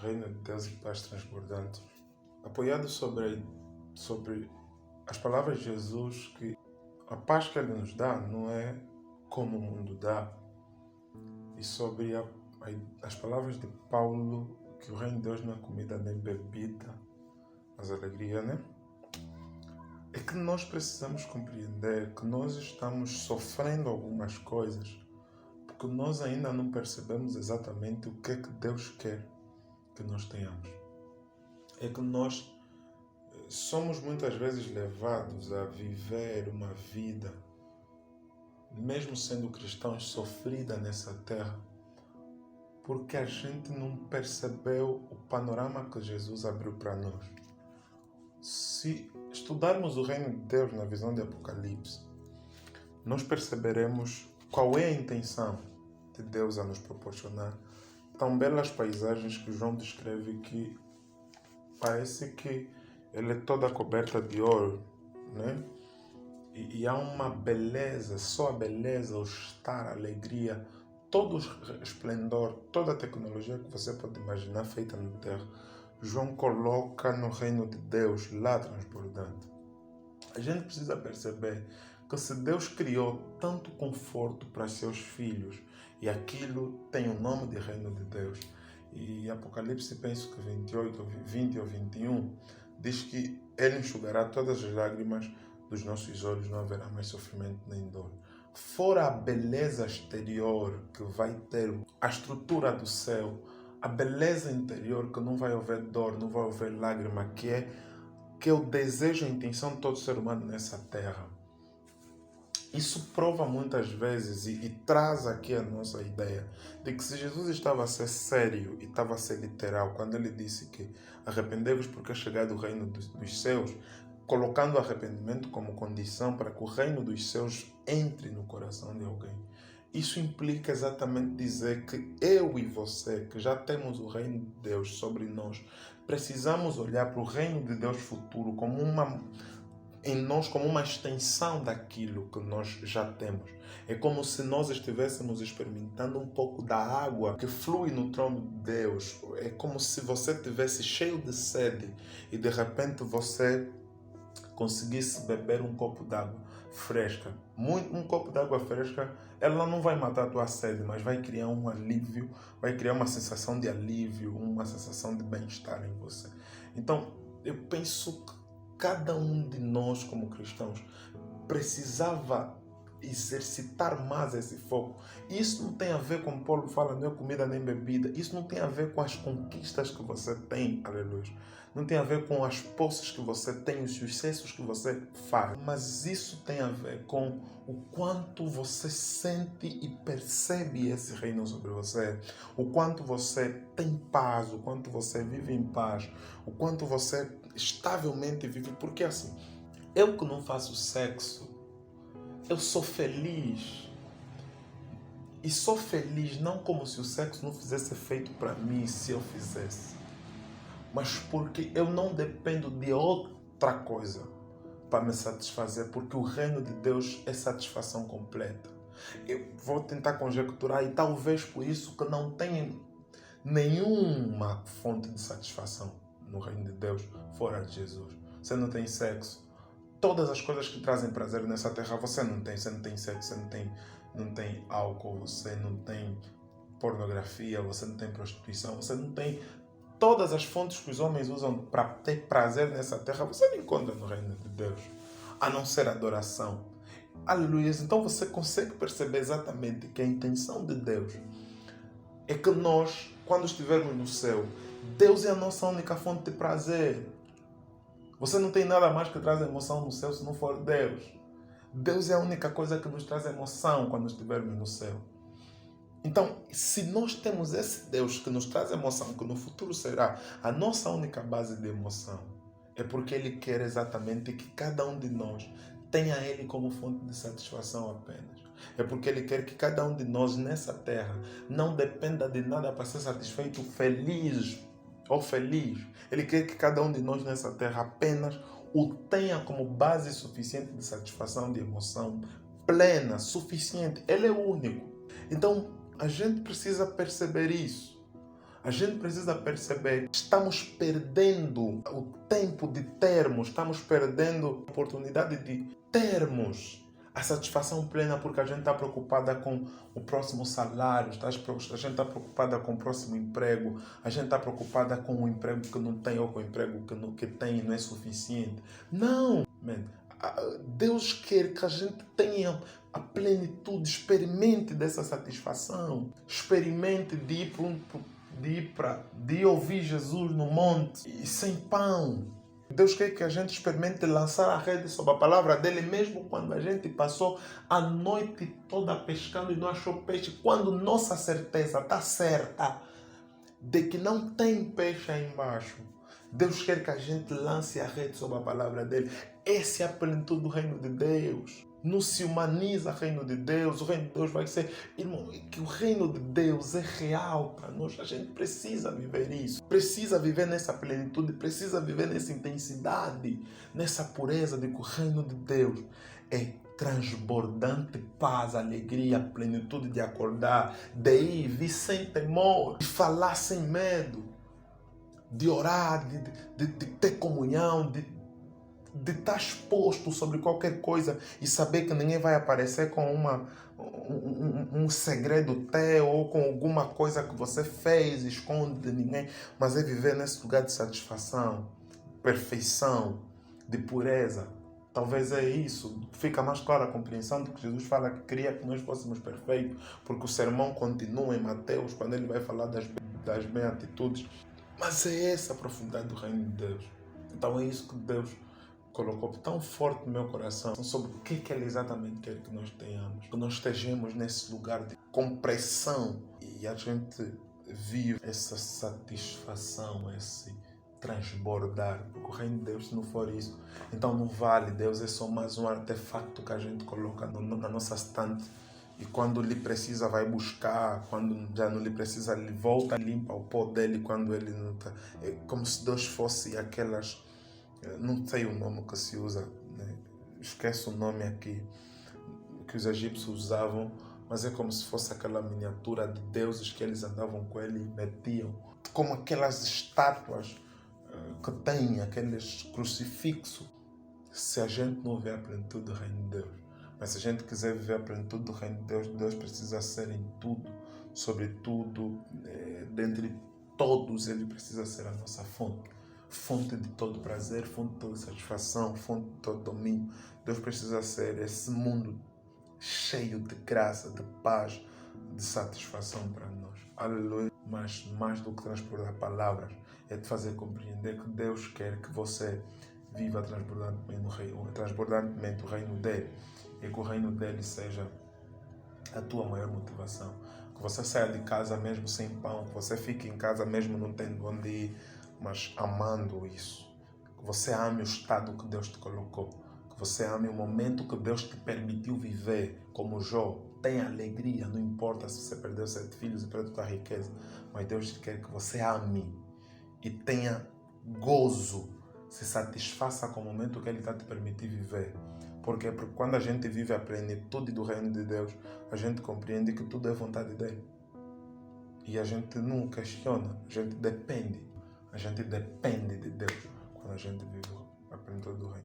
Reino de Deus e paz transbordante, apoiado sobre as palavras de Jesus, que a paz que Ele nos dá não é como o mundo dá, e sobre as palavras de Paulo, que o Reino de Deus não é comida nem bebida, mas alegria, né? É que nós precisamos compreender que nós estamos sofrendo algumas coisas porque nós ainda não percebemos exatamente o que é que Deus quer que nós tenhamos. É que nós somos muitas vezes levados a viver uma vida, mesmo sendo cristãos, sofrida nessa terra, porque a gente não percebeu o panorama que Jesus abriu para nós. Se estudarmos o reino de Deus na visão de Apocalipse, nós perceberemos qual é a intenção de Deus a nos proporcionar tão belas paisagens que João descreve, que parece que ela é toda coberta de ouro, né? E há uma beleza, só a beleza, o estar, a alegria, todo o esplendor, toda a tecnologia que você pode imaginar feita na terra, João coloca no reino de Deus, lá transbordante. A gente precisa perceber que se Deus criou tanto conforto para seus filhos, e aquilo tem o nome de reino de Deus, e Apocalipse, penso que 28, 20 ou 21, diz que Ele enxugará todas as lágrimas dos nossos olhos, não haverá mais sofrimento nem dor. Fora a beleza exterior que vai ter, a estrutura do céu, a beleza interior que não vai haver dor, não vai haver lágrima, que é o desejo e a intenção de todo ser humano nessa terra. Isso prova muitas vezes e traz aqui a nossa ideia de que se Jesus estava a ser sério e estava a ser literal quando ele disse que arrependei-vos porque é chegado o reino dos céus, colocando o arrependimento como condição para que o reino dos céus entre no coração de alguém. Isso implica exatamente dizer que eu e você, que já temos o reino de Deus sobre nós, precisamos olhar para o reino de Deus futuro em nós como uma extensão daquilo que nós já temos. É como se nós estivéssemos experimentando um pouco da água que flui no trono de Deus. É como se você estivesse cheio de sede e de repente você conseguisse beber um copo d'água fresca. Um copo d'água fresca, ela não vai matar a tua sede, mas vai criar um alívio, vai criar uma sensação de alívio, uma sensação de bem-estar em você. Então, eu penso que cada um de nós como cristãos precisava exercitar mais esse foco. Isso não tem a ver, como Paulo fala, não é comida nem bebida. Isso não tem a ver com as conquistas que você tem, aleluia. Não tem a ver com as posses que você tem, os sucessos que você faz. Mas isso tem a ver com o quanto você sente e percebe esse reino sobre você. O quanto você tem paz, o quanto você vive em paz, o quanto você estavelmente vive. Porque assim, eu que não faço sexo, eu sou feliz. E sou feliz não como se o sexo não fizesse efeito para mim se eu fizesse, mas porque eu não dependo de outra coisa para me satisfazer, porque o reino de Deus é satisfação completa. Eu vou tentar conjecturar, e talvez por isso que não tenha nenhuma fonte de satisfação no reino de Deus fora de Jesus. Você não tem sexo. Todas as coisas que trazem prazer nessa terra você não tem sexo, você não tem álcool, você não tem pornografia, você não tem prostituição, você não tem todas as fontes que os homens usam para ter prazer nessa terra, você não encontra no reino de Deus, a não ser adoração. Aleluia. Então você consegue perceber exatamente que a intenção de Deus é que nós, quando estivermos no céu, Deus é a nossa única fonte de prazer. Você não tem nada mais que traz emoção no céu se não for Deus. Deus é a única coisa que nos traz emoção quando estivermos no céu. Então, se nós temos esse Deus que nos traz emoção, que no futuro será a nossa única base de emoção, é porque Ele quer exatamente que cada um de nós tenha Ele como fonte de satisfação apenas. É porque Ele quer que cada um de nós nessa terra não dependa de nada para ser satisfeito, feliz ou feliz. Ele quer que cada um de nós nessa terra apenas o tenha como base suficiente de satisfação, de emoção plena, suficiente. Ele é o único. Então, a gente precisa perceber isso. A gente precisa perceber que estamos perdendo o tempo de termos, estamos perdendo a oportunidade de termos a satisfação plena porque a gente está preocupada com o próximo salário, a gente está preocupada com o próximo emprego, a gente está preocupada com o emprego que não tem ou com o emprego que tem e não é suficiente. Não! Man, Deus quer que a gente tenha a plenitude, experimente dessa satisfação, experimente de ouvir Jesus no monte e sem pão. Deus quer que a gente experimente lançar a rede sobre a palavra dele, mesmo quando a gente passou a noite toda pescando e não achou peixe, quando nossa certeza está certa de que não tem peixe aí embaixo. Deus quer que a gente lance a rede sobre a palavra dele. Essa é a plenitude do reino de Deus. Não se humaniza o reino de Deus. O reino de Deus vai ser... Irmão, que o reino de Deus é real para nós. A gente precisa viver isso. Precisa viver nessa plenitude. Precisa viver nessa intensidade. Nessa pureza de que o reino de Deus é transbordante paz, alegria, plenitude de acordar, de ir, vir sem temor, de falar sem medo, de orar, de ter comunhão, de estar exposto sobre qualquer coisa e saber que ninguém vai aparecer com um segredo teu ou com alguma coisa que você fez, esconde de ninguém, mas é viver nesse lugar de satisfação, perfeição, de pureza. Talvez é isso, fica mais clara a compreensão do que Jesus fala que queria que nós fôssemos perfeitos, porque o sermão continua em Mateus, quando ele vai falar das beatitudes. Mas é essa a profundidade do reino de Deus. Então é isso que Deus colocou tão forte no meu coração sobre o que Ele exatamente quer que nós tenhamos. Que nós estejamos nesse lugar de compressão e a gente vive essa satisfação, esse transbordar. Porque o reino de Deus, se não for isso, então não vale. Deus é só mais um artefato que a gente coloca na nossa estante. E quando lhe precisa, vai buscar. Quando já não lhe precisa, ele volta, limpa o pó dele quando ele não está. É como se Deus fosse aquelas... Não sei o nome que se usa, né? Esqueço o nome aqui, que os egípcios usavam, mas é como se fosse aquela miniatura de deuses que eles andavam com ele e metiam. Como aquelas estátuas que têm, aqueles crucifixos. Se a gente não vê a plenitude do reino de Deus, mas se a gente quiser viver a plenitude do reino de Deus, Deus precisa ser em tudo, sobretudo, dentre todos, Ele precisa ser a nossa fonte. Fonte de todo prazer, fonte de toda satisfação, fonte de todo domínio. Deus precisa ser esse mundo cheio de graça, de paz, de satisfação para nós. Aleluia. Mas mais do que transportar palavras, é te fazer compreender que Deus quer que você viva transbordantemente o reino dele e que o reino dele seja a tua maior motivação. Que você saia de casa mesmo sem pão, que você fique em casa mesmo não tendo onde ir, mas amando isso. Que você ame o estado que Deus te colocou. Que você ame o momento que Deus te permitiu viver, como Jó. Tenha alegria, não importa se você perdeu 7 filhos e perdeu a riqueza, mas Deus quer que você ame e tenha gozo, se satisfaça com o momento que Ele está te permitindo viver. Porque quando a gente vive a plenitude do reino de Deus, a gente compreende que tudo é vontade dele. E a gente não questiona, a gente depende. A gente depende de Deus quando a gente vive a plenitude do reino.